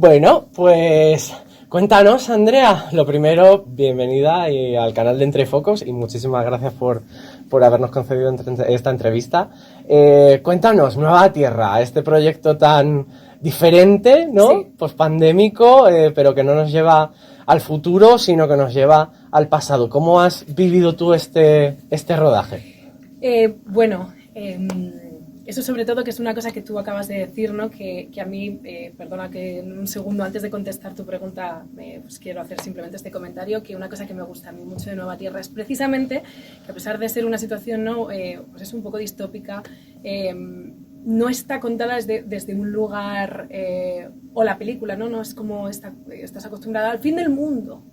Bueno, pues cuéntanos, Andrea. Lo primero, bienvenida al canal de Entre Focos y muchísimas gracias por habernos concedido esta entrevista. Cuéntanos, Nueva Tierra, este proyecto tan diferente, ¿no? Sí. Pospandémico, pero que no nos lleva al futuro, sino que nos lleva al pasado. ¿Cómo has vivido tú este rodaje? Bueno, eso sobre todo que es una cosa que tú acabas de decir, ¿no? Que a mí, perdona que en un segundo antes de contestar tu pregunta, pues quiero hacer simplemente este comentario, que una cosa que me gusta a mí mucho de Nueva Tierra es precisamente que a pesar de ser una situación, ¿no? Pues es un poco distópica, no está contada desde un lugar, o la película, ¿no? No es como estás acostumbrada al fin del mundo,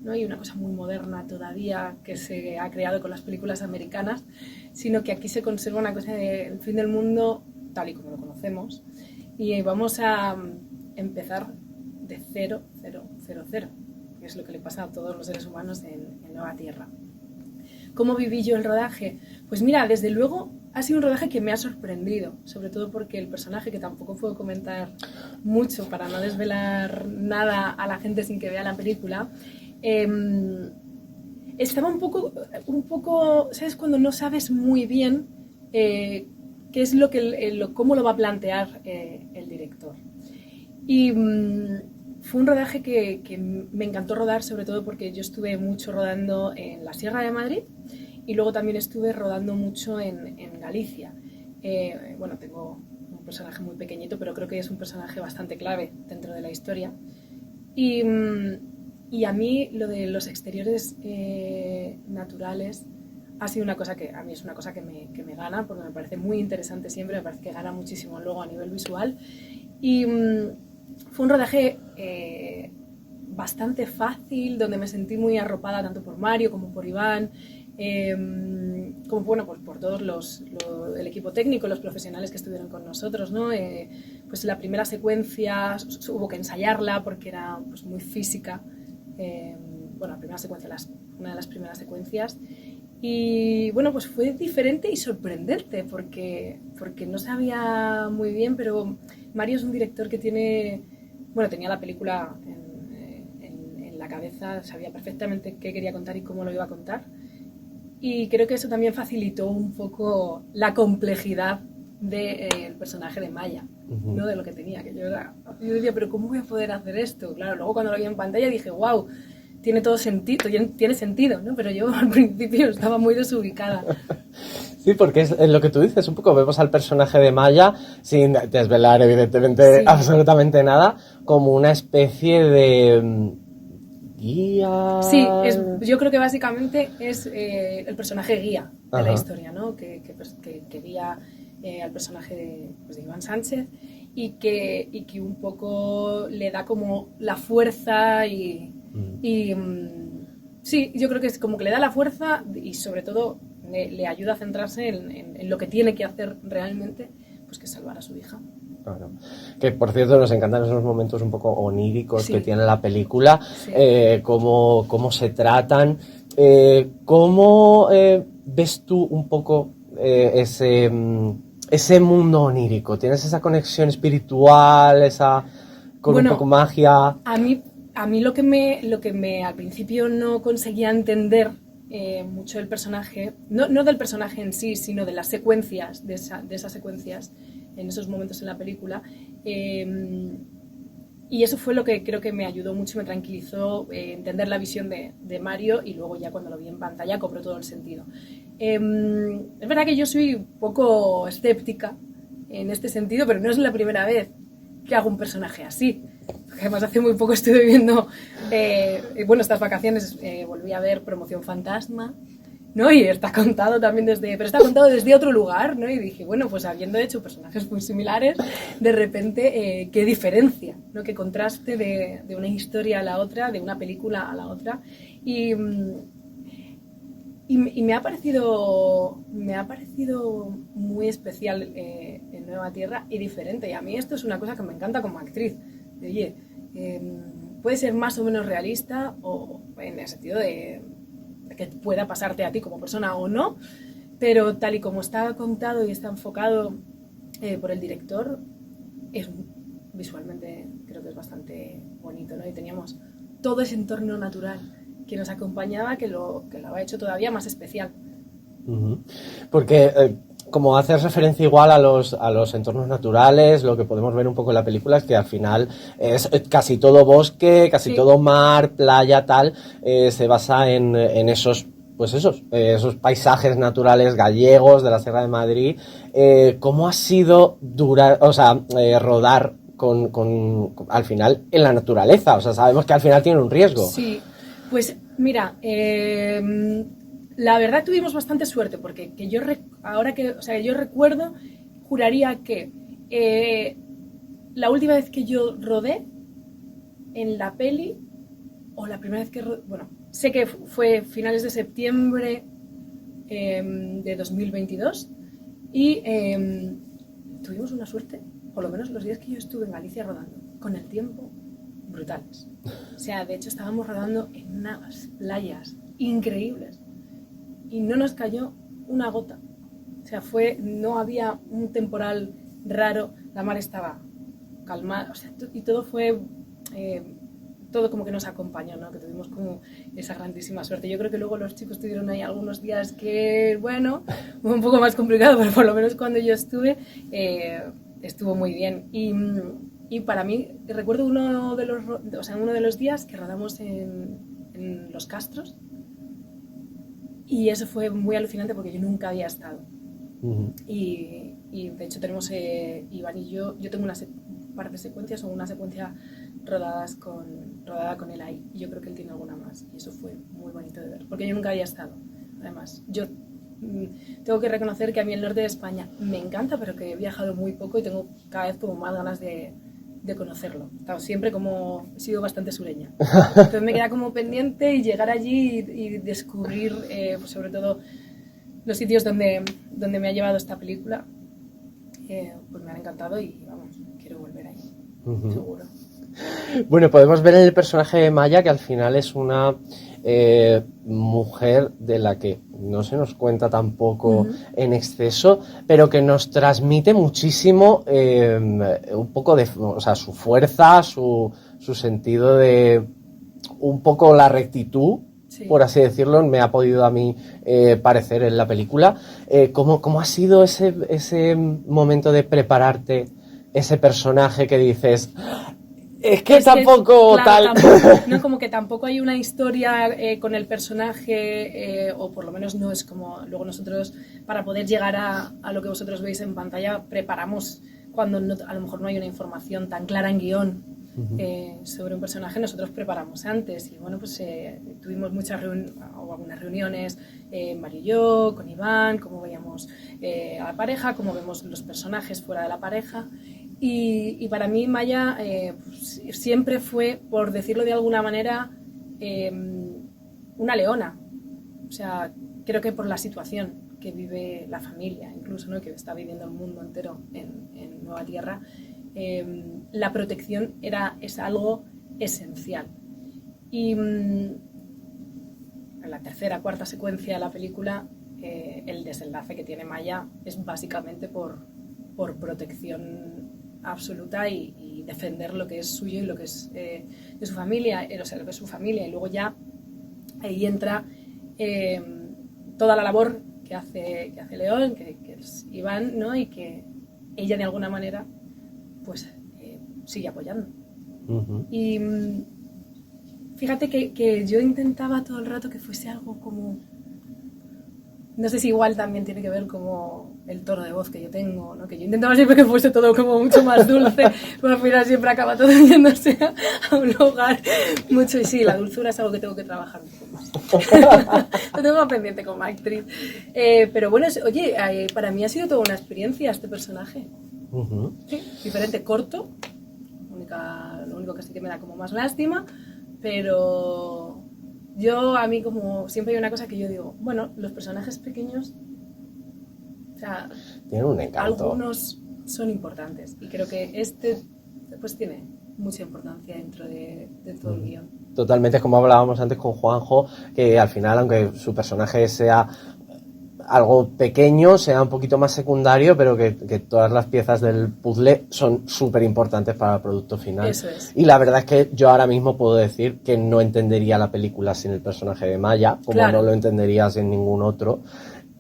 ¿no? Hay una cosa muy moderna todavía que se ha creado con las películas americanas, sino que aquí se conserva una cosa del fin del mundo tal y como lo conocemos, y vamos a empezar de cero, que es lo que le pasa a todos los seres humanos en Nueva Tierra. ¿Cómo viví yo el rodaje? Pues mira, desde luego ha sido un rodaje que me ha sorprendido, sobre todo porque el personaje, que tampoco puedo comentar mucho para no desvelar nada a la gente sin que vea la película, estaba un poco, ¿sabes? Cuando no sabes muy bien qué es cómo lo va a plantear el director. Y fue un rodaje que me encantó rodar, sobre todo porque yo estuve mucho rodando en la Sierra de Madrid y luego también estuve rodando mucho en Galicia. Bueno, tengo un personaje muy pequeñito, pero creo que es un personaje bastante clave dentro de la historia. Y a mí lo de los exteriores naturales ha sido una cosa que a mí es una cosa que me gana, porque me parece muy interesante siempre, me parece que gana muchísimo luego a nivel visual. Y fue un rodaje bastante fácil, donde me sentí muy arropada tanto por Mario como por Iván, como bueno, pues por todos el equipo técnico, los profesionales que estuvieron con nosotros, ¿no? Pues la primera secuencia hubo que ensayarla porque era pues muy física. Bueno, la primera secuencia, una de las primeras secuencias, y bueno, pues fue diferente y sorprendente porque no sabía muy bien, pero Mario es un director que tenía la película en la cabeza, sabía perfectamente qué quería contar y cómo lo iba a contar, y creo que eso también facilitó un poco la complejidad del personaje de Maya, ¿no? De lo que tenía, que yo decía, pero ¿cómo voy a poder hacer esto? Claro, luego cuando lo vi en pantalla dije, wow, tiene todo sentido, tiene sentido, ¿no? Pero yo al principio estaba muy desubicada. Sí, porque es lo que tú dices, un poco vemos al personaje de Maya, sin desvelar evidentemente Sí. absolutamente nada, como una especie de guía. Sí, yo creo que básicamente es el personaje guía de la historia, ¿no? Que guía al personaje de Iván Sánchez, y que un poco le da como la fuerza sí, yo creo que es como que le da la fuerza y sobre todo le ayuda a centrarse en lo que tiene que hacer realmente, pues que es salvar a su hija. Claro. Que por cierto nos encantan esos momentos un poco oníricos, sí, que tiene la película, sí, cómo se tratan, cómo ves tú un poco ese mundo onírico. ¿Tienes esa conexión espiritual, con un poco magia? A mí lo que me al principio no conseguía entender mucho del personaje, no del personaje en sí, sino de las secuencias, de esas secuencias en esos momentos en la película, y eso fue lo que creo que me ayudó mucho, me tranquilizó entender la visión de Mario, y luego ya cuando lo vi en pantalla cobró todo el sentido. Es verdad que yo soy un poco escéptica en este sentido, pero no es la primera vez que hago un personaje así. Además, hace muy poco estuve viendo, bueno, estas vacaciones volví a ver Promoción Fantasma, ¿no? Y está contado también pero está contado desde otro lugar, ¿no? Y dije, bueno, pues habiendo hecho personajes muy similares, de repente, qué diferencia, ¿no? Qué contraste de una historia a la otra, de una película a la otra. Y me ha parecido muy especial en Nueva Tierra y diferente. Y a mí esto es una cosa que me encanta como actriz. Oye, puede ser más o menos realista, o en el sentido de que pueda pasarte a ti como persona o no, pero tal y como está contado y está enfocado por el director, visualmente creo que es bastante bonito, ¿no? Y teníamos todo ese entorno natural que nos acompañaba que lo ha hecho todavía más especial. Porque como haces referencia igual a los entornos naturales, lo que podemos ver un poco en la película es que al final es casi todo bosque, casi Sí. todo mar, playa, tal, se basa en esos, pues esos paisajes naturales gallegos de la Sierra de Madrid. ¿Cómo ha sido rodar al final en la naturaleza? O sea, sabemos que al final tiene un riesgo. Sí, pues mira, la verdad tuvimos bastante suerte porque yo recuerdo, juraría que la última vez que yo rodé en la peli, o la primera vez que rodé, bueno, sé que fue finales de septiembre de 2022 y tuvimos una suerte, por lo menos los días que yo estuve en Galicia rodando, con el tiempo brutales. O sea, de hecho estábamos rodando en unas playas increíbles y no nos cayó una gota. O sea, no había un temporal raro, la mar estaba calmada, o sea, y todo fue, todo como que nos acompañó, ¿no? Que tuvimos como esa grandísima suerte. Yo creo que luego los chicos tuvieron ahí algunos días que, bueno, fue un poco más complicado, pero por lo menos cuando yo estuve, estuvo muy bien. Y para mí, recuerdo uno de los días que rodamos en Los Castros, y eso fue muy alucinante porque yo nunca había estado. Y de hecho tenemos, Iván y yo tengo un par de secuencias o una secuencia rodada con él ahí, y yo creo que él tiene alguna más, y eso fue muy bonito de ver, porque yo nunca había estado. Además, yo tengo que reconocer que a mí el norte de España me encanta, pero que he viajado muy poco y tengo cada vez como más ganas de conocerlo. Siempre como he sido bastante sureña. Entonces me queda como pendiente y llegar allí y descubrir, pues sobre todo, los sitios donde me ha llevado esta película. Pues me han encantado y vamos, quiero volver ahí, seguro. Bueno, podemos ver en el personaje de Maya que al final es una mujer de la que no se nos cuenta tampoco en exceso, pero que nos transmite muchísimo un poco de, o sea, su fuerza, su sentido de un poco la rectitud, sí, por así decirlo, me ha podido a mí parecer en la película. ¿Cómo ha sido ese momento de prepararte ese personaje que dices... Es que tampoco claro, tal... no, como que tampoco hay una historia con el personaje, o por lo menos no es como... Luego nosotros, para poder llegar a lo que vosotros veis en pantalla, preparamos cuando a lo mejor no hay una información tan clara en guión sobre un personaje, nosotros preparamos antes. Y bueno, pues tuvimos algunas reuniones, Mario y yo, con Iván, cómo veíamos a la pareja, cómo vemos los personajes fuera de la pareja. Y para mí Maya pues, siempre fue, por decirlo de alguna manera, una leona. O sea, creo que por la situación que vive la familia, incluso, ¿no?, que está viviendo el mundo entero en Nueva Tierra, la protección es algo esencial. Y en la tercera, cuarta secuencia de la película, el desenlace que tiene Maya es básicamente por protección absoluta y defender lo que es suyo y lo que es de su familia, o sea, lo que es su familia, y luego ya ahí entra toda la labor que hace León, que es Iván, ¿no?, y que ella de alguna manera pues sigue apoyando. Y fíjate que yo intentaba todo el rato que fuese algo como... No sé si igual también tiene que ver como el tono de voz que yo tengo, ¿no? Que yo intentaba siempre que fuese todo como mucho más dulce, pero al final siempre acaba todo yéndose a un lugar mucho. Y sí, la dulzura es algo que tengo que trabajar un poco más. Lo tengo pendiente como actriz. Pero bueno, oye, para mí ha sido toda una experiencia este personaje. Sí, diferente, corto. Lo único que sí que me da como más lástima, pero... a mí como siempre hay una cosa que yo digo, bueno, los personajes pequeños, o sea, tienen un encanto. Algunos son importantes y creo que este pues tiene mucha importancia dentro de todo el guión. Totalmente, como hablábamos antes con Juanjo, que al final, aunque su personaje sea algo pequeño sea un poquito más secundario, pero que todas las piezas del puzzle son súper importantes para el producto final. Eso es. Y la verdad es que yo ahora mismo puedo decir que no entendería la película sin el personaje de Maya, como Claro. no lo entendería sin ningún otro.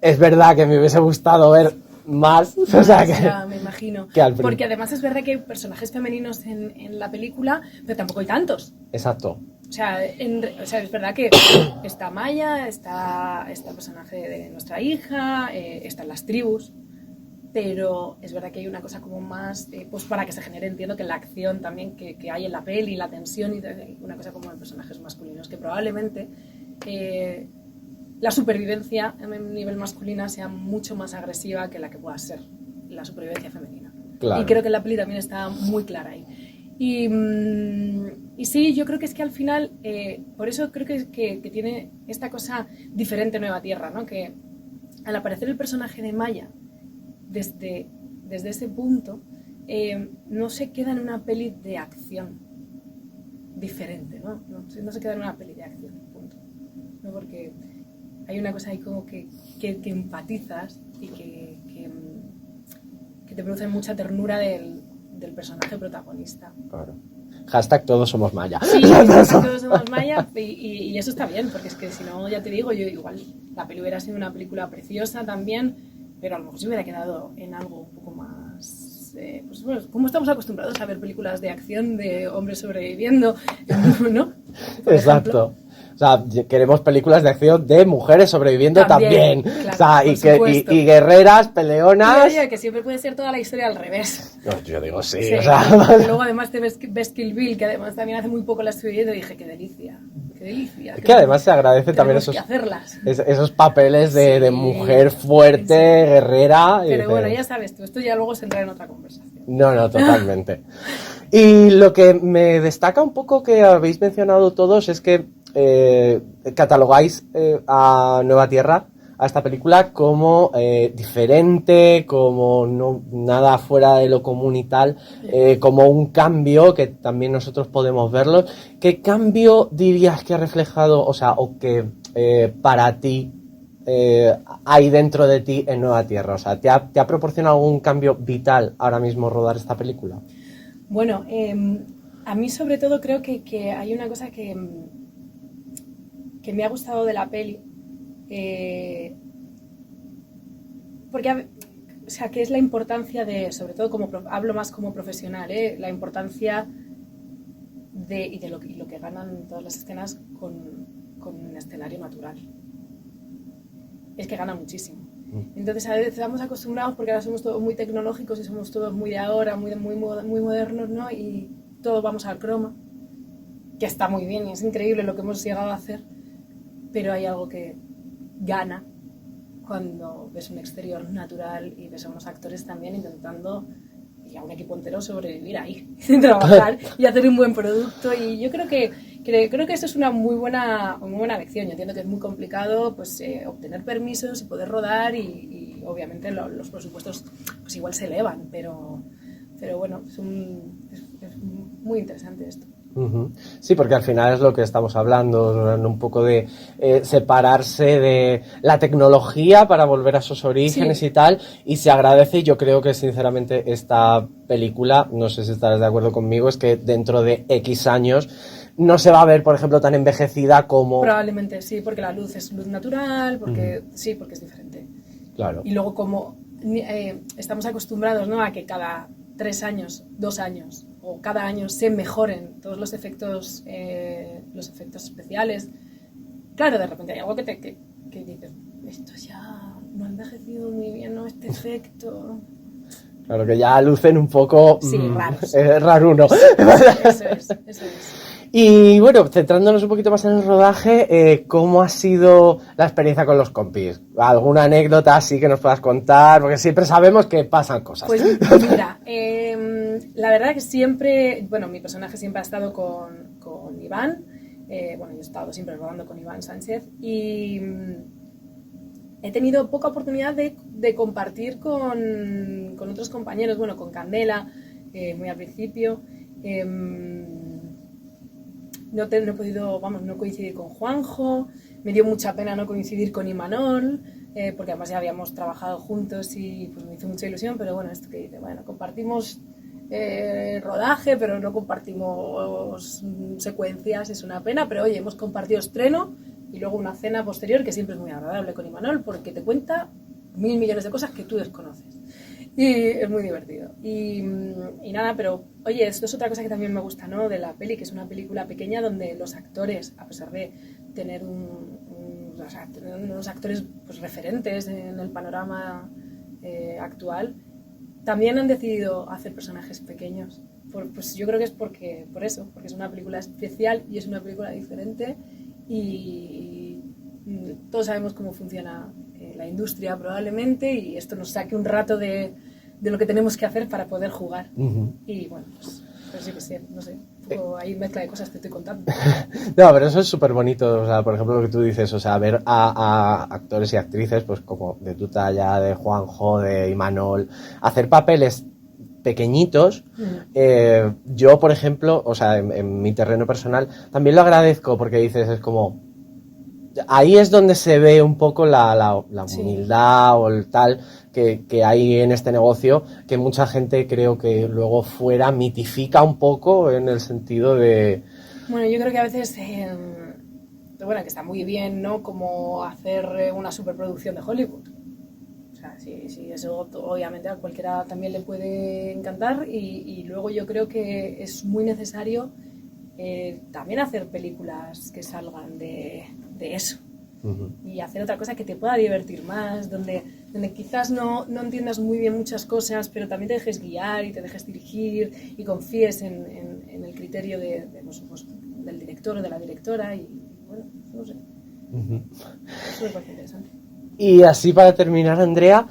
Es verdad que me hubiese gustado ver más, o sea que... Ya, me imagino. que al Porque además es verdad que hay personajes femeninos en la película, pero tampoco hay tantos. Exacto. O sea, es verdad que está Maya, está el personaje de nuestra hija, están las tribus, pero es verdad que hay una cosa como más, pues para que se genere, entiendo que la acción también que hay en la peli, la tensión, y una cosa como en personajes masculinos, que probablemente la supervivencia a nivel masculina sea mucho más agresiva que la que pueda ser la supervivencia femenina. Claro. Y creo que la peli también está muy clara ahí. Y sí, yo creo que es que al final, por eso creo que tiene esta cosa diferente Nueva Tierra, ¿no? Que al aparecer el personaje de Maya, desde ese punto, no se queda en una peli de acción diferente, ¿no? No se queda en una peli de acción, punto. ¿No? Porque hay una cosa ahí como que empatizas y que te produce mucha ternura del personaje protagonista. Claro. Hashtag todos somos Maya. Sí, todos somos Maya y eso está bien, porque es que si no, ya te digo, yo igual la peli hubiera sido una película preciosa también, pero a lo mejor se hubiera quedado en algo un poco más... pues bueno, como estamos acostumbrados a ver películas de acción de hombres sobreviviendo, ¿no? Por Exacto. ejemplo. O sea, queremos películas de acción de mujeres sobreviviendo también. Claro, o sea, por supuesto. y guerreras, peleonas. Oye, que siempre puede ser toda la historia al revés. No, yo digo sí, Sí, o sea. y luego además te ves Kill Bill, que además también hace muy poco la estoy viendo y dije, qué delicia, qué delicia. Que además se agradece también Tenemos que hacerlas. esos papeles de Sí, mujer fuerte, sí. guerrera. Pero bueno, ya sabes tú, esto ya luego se entra en otra conversación. No, totalmente. Y lo que me destaca un poco que habéis mencionado todos es que catalogáis a Nueva Tierra, a esta película, como diferente, como no, nada fuera de lo común y tal, como un cambio que también nosotros podemos verlo. ¿Qué cambio dirías que ha reflejado, o sea, o que para ti hay dentro de ti en Nueva Tierra? O sea, ¿te ha proporcionado algún cambio vital ahora mismo rodar esta película? Bueno, a mí sobre todo creo que hay una cosa que me ha gustado de la peli, porque, o sea, que es la importancia de, sobre todo hablo más como profesional, la importancia y lo que ganan todas las escenas con un escenario natural. Es que gana muchísimo. Entonces a veces estamos acostumbrados porque ahora somos todos muy tecnológicos y somos todos muy de ahora, muy modernos, ¿no? Y todos vamos al croma, que está muy bien y es increíble lo que hemos llegado a hacer, pero hay algo que gana cuando ves un exterior natural y ves a unos actores también intentando, y a un equipo entero, sobrevivir ahí, trabajar y hacer un buen producto. Y yo creo que eso es una muy buena lección. Yo entiendo que es muy complicado pues obtener permisos y poder rodar y obviamente los presupuestos pues igual se elevan, pero bueno, es muy interesante esto. Uh-huh. Sí, porque al final es lo que estamos hablando, un poco de separarse de la tecnología para volver a sus orígenes, sí, y tal, y se agradece. Y yo creo que sinceramente esta película, no sé si estarás de acuerdo conmigo, es que dentro de X años no se va a ver, por ejemplo, tan envejecida como... Probablemente sí, porque la luz es luz natural, porque sí, porque es diferente. Claro. Y luego como estamos acostumbrados, ¿no?, a que cada 3 años, 2 años o cada año se mejoren todos los efectos especiales. Claro, de repente hay algo que dices, esto ya no ha envejecido muy bien, ¿no?, este efecto. Claro, que ya lucen un poco... Sí, raros. Raruno. Eso es. Y bueno, centrándonos un poquito más en el rodaje, ¿cómo ha sido la experiencia con los compis? ¿Alguna anécdota así que nos puedas contar? Porque siempre sabemos que pasan cosas. Pues mira, la verdad que siempre, bueno, mi personaje siempre ha estado con Iván, bueno, yo he estado siempre rodando con Iván Sánchez y he tenido poca oportunidad de compartir con otros compañeros, bueno, con Candela, muy al principio. No he podido, no coincidir con Juanjo, me dio mucha pena no coincidir con Imanol, porque además ya habíamos trabajado juntos y pues me hizo mucha ilusión, pero bueno, esto que dice, bueno, compartimos rodaje, pero no compartimos secuencias, es una pena, pero oye, hemos compartido estreno y luego una cena posterior que siempre es muy agradable con Imanol porque te cuenta 1000 millones de cosas que tú desconoces y es muy divertido y nada, pero oye, esto es otra cosa que también me gusta, ¿no?, de la peli, que es una película pequeña donde los actores, a pesar de tener tener unos actores pues referentes en el panorama actual, también han decidido hacer personajes pequeños. Pues yo creo que es por eso, porque es una película especial y es una película diferente y todos sabemos cómo funciona la industria probablemente y esto nos saque un rato de lo que tenemos que hacer para poder jugar. Y bueno, pues sí que sé, no sé, hay mezcla de cosas que estoy contando. No, pero eso es súper bonito, o sea, por ejemplo, lo que tú dices, o sea, ver a actores y actrices, pues como de tu talla, de Juanjo, de Imanol, hacer papeles pequeñitos. Yo, por ejemplo, o sea, en mi terreno personal, también lo agradezco porque dices, es como, ahí es donde se ve un poco la humildad o el tal que hay en este negocio, que mucha gente creo que luego fuera mitifica un poco en el sentido de... Bueno, yo creo que a veces, bueno, que está muy bien, ¿no?, como hacer una superproducción de Hollywood. O sea, sí, eso obviamente a cualquiera también le puede encantar y luego yo creo que es muy necesario también hacer películas que salgan de eso. Y hacer otra cosa que te pueda divertir más, donde quizás no entiendas muy bien muchas cosas, pero también te dejes guiar y te dejes dirigir y confíes en el criterio del director o de la directora y bueno, no sé. Eso me parece interesante. Y así para terminar, Andrea,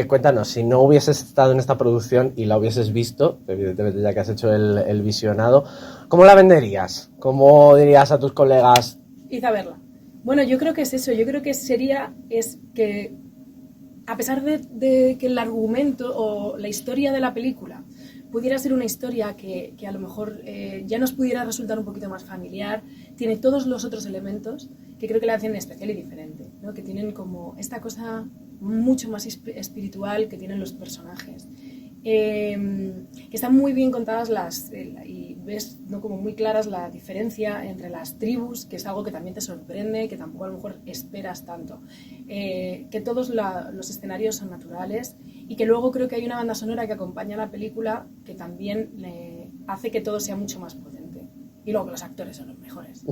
cuéntanos, si no hubieses estado en esta producción y la hubieses visto, evidentemente ya que has hecho el visionado, ¿cómo la venderías? ¿Cómo dirías a tus colegas? Id a verla. Bueno, yo creo que es eso, yo creo que es que a pesar de que el argumento o la historia de la película pudiera ser una historia que a lo mejor ya nos pudiera resultar un poquito más familiar, tiene todos los otros elementos que creo que la hacen especial y diferente, ¿no?, que tienen como esta cosa mucho más espiritual que tienen los personajes. Que están muy bien contadas y ves, ¿no?, como muy claras la diferencia entre las tribus, que es algo que también te sorprende, que tampoco a lo mejor esperas tanto, que todos los escenarios son naturales y que luego creo que hay una banda sonora que acompaña la película que también hace que todo sea mucho más potente. Y luego que los actores son los mejores.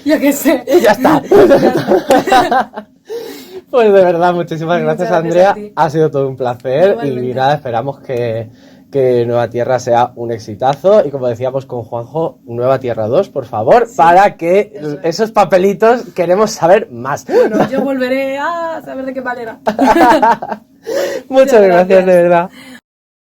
Yo qué sé. Ya está. Pues de verdad, muchísimas gracias, Andrea. Ha sido todo un placer. Igualmente. Y nada, esperamos que Nueva Tierra sea un exitazo. Y como decíamos con Juanjo, Nueva Tierra 2, por favor, sí, para que esos papelitos queremos saber más. Bueno, yo volveré a saber de qué manera. Muchas gracias, de verdad.